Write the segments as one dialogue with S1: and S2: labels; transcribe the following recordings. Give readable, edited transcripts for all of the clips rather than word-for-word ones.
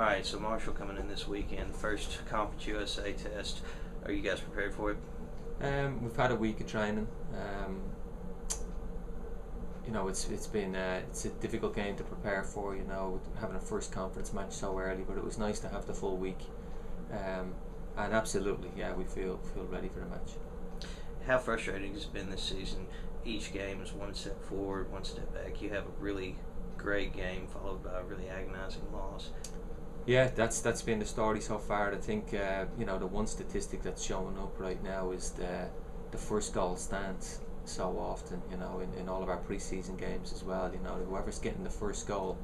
S1: All right, so Marshall coming in this weekend, first Conference USA test. Are you guys prepared for it?
S2: We've had a week of training. It's been it's a difficult game to prepare for. Having a first conference match so early, but it was nice to have the full week. And absolutely, yeah, we feel ready for the match.
S1: How frustrating has it been this season? Each game is one step forward, one step back. You have a really great game followed by a really agonizing loss.
S2: Yeah, that's been the story so far. I think the one statistic that's showing up right now is the first goal stands so often. In all of our preseason games as well. Whoever's getting the first goal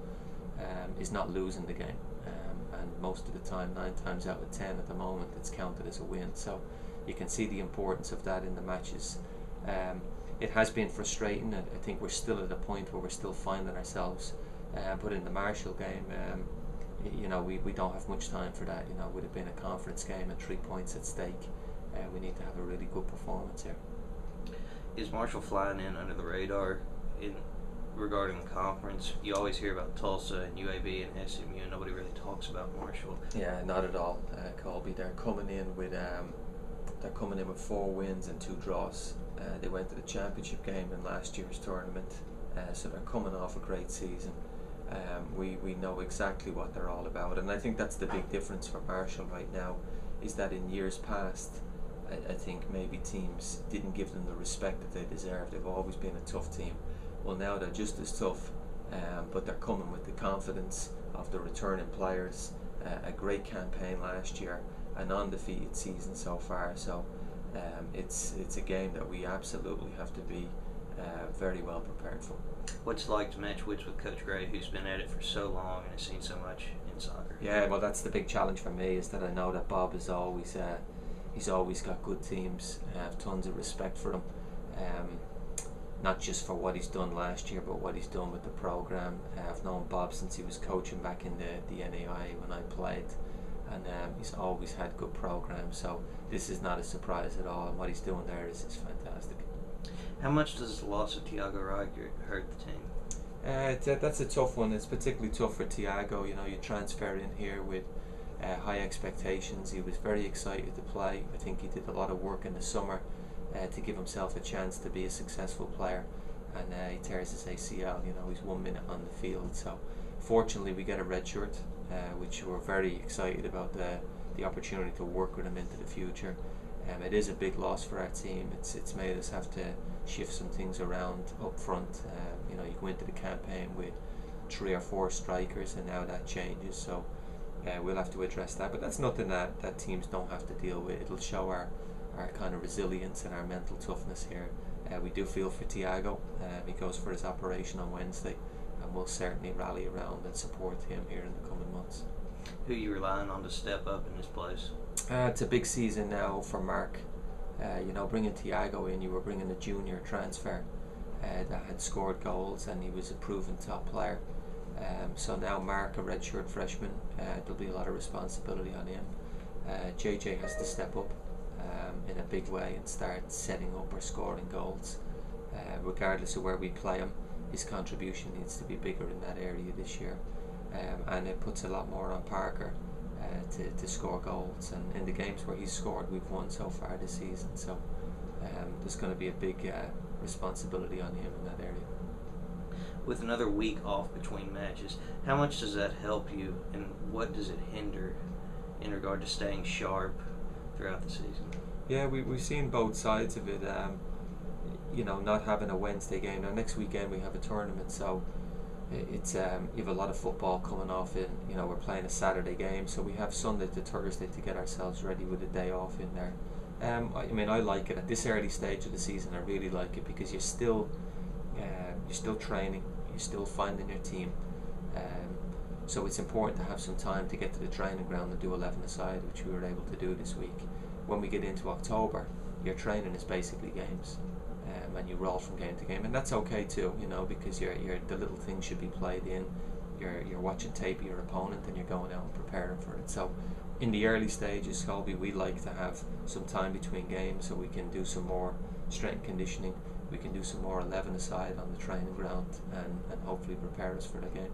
S2: is not losing the game, and most of the time, 9 times out of 10 at the moment, it's counted as a win. So you can see the importance of that in the matches. It has been frustrating. I think we're still at a point where we're still finding ourselves. But in the Marshall game, we don't have much time for that. It would have been a conference game and 3 points at stake. We need to have a really good performance here.
S1: Is Marshall flying in under the radar regarding the conference? You always hear about Tulsa and UAB and SMU, and nobody really talks about Marshall.
S2: Yeah, not at all, Colby. They're coming in with 4 wins and 2 draws. They went to the championship game in last year's tournament, so they're coming off a great season. We know exactly what they're all about, and I think that's the big difference for Marshall right now, is that in years past, I think maybe teams didn't give them the respect that they deserve. They've always been a tough team. Well, now they're just as tough, but they're coming with the confidence of the returning players. A great campaign last year, an undefeated season so far. So it's a game that we absolutely have to be very well prepared for.
S1: What's it like to match wits with Coach Gray, who's been at it for so long and has seen so much in soccer?
S2: Yeah, well, that's the big challenge for me, is that I know that Bob is always he's always got good teams. I have tons of respect for him, not just for what he's done last year, but what he's done with the program. I've known Bob since he was coaching back in the NAI when I played, and he's always had good programs. So this is not a surprise at all, and what he's doing there is fantastic.
S1: How much does the loss of Tiago Riger hurt the team?
S2: That's a tough one. It's particularly tough for Tiago. You transfer in here with high expectations. He was very excited to play. I think he did a lot of work in the summer to give himself a chance to be a successful player, and he tears his ACL. He's 1 minute on the field. So fortunately we get a red shirt, which we're very excited about the opportunity to work with him into the future. It is a big loss for our team. It's made us have to shift some things around up front. You go into the campaign with 3 or 4 strikers, and now that changes. So we'll have to address that. But that's nothing that teams don't have to deal with. It'll show our kind of resilience and our mental toughness here. We do feel for Tiago. He goes for his operation on Wednesday, and we'll certainly rally around and support him here in the coming months.
S1: Who are you relying on to step up in his place?
S2: It's a big season now for Mark. Bringing Tiago in, you were bringing a junior transfer that had scored goals, and he was a proven top player. So now Mark, a redshirt freshman, there'll be a lot of responsibility on him. JJ has to step up in a big way and start setting up or scoring goals. Regardless of where we play him, his contribution needs to be bigger in that area this year. And it puts a lot more on Parker to score goals, and in the games where he's scored, we've won so far this season. So there's going to be a big responsibility on him in that area.
S1: With another week off between matches, how much does that help you, and what does it hinder in regard to staying sharp throughout the season?
S2: Yeah, we've seen both sides of it. Not having a Wednesday game. Now next weekend we have a tournament, so it's you have a lot of football coming off in. We're playing a Saturday game, so we have Sunday to Thursday to get ourselves ready with a day off in there. I like it at this early stage of the season. I really like it because you're still training, you're still finding your team. So it's important to have some time to get to the training ground and do 11-a-side, which we were able to do this week. When we get into October, your training is basically games. And you roll from game to game, and that's okay too, because the little things should be played in. You're watching tape of your opponent, and you're going out and preparing for it. So in the early stages, Colby, we like to have some time between games so we can do some more strength conditioning. We can do some more 11-a-side on the training ground, and hopefully prepare us for the game.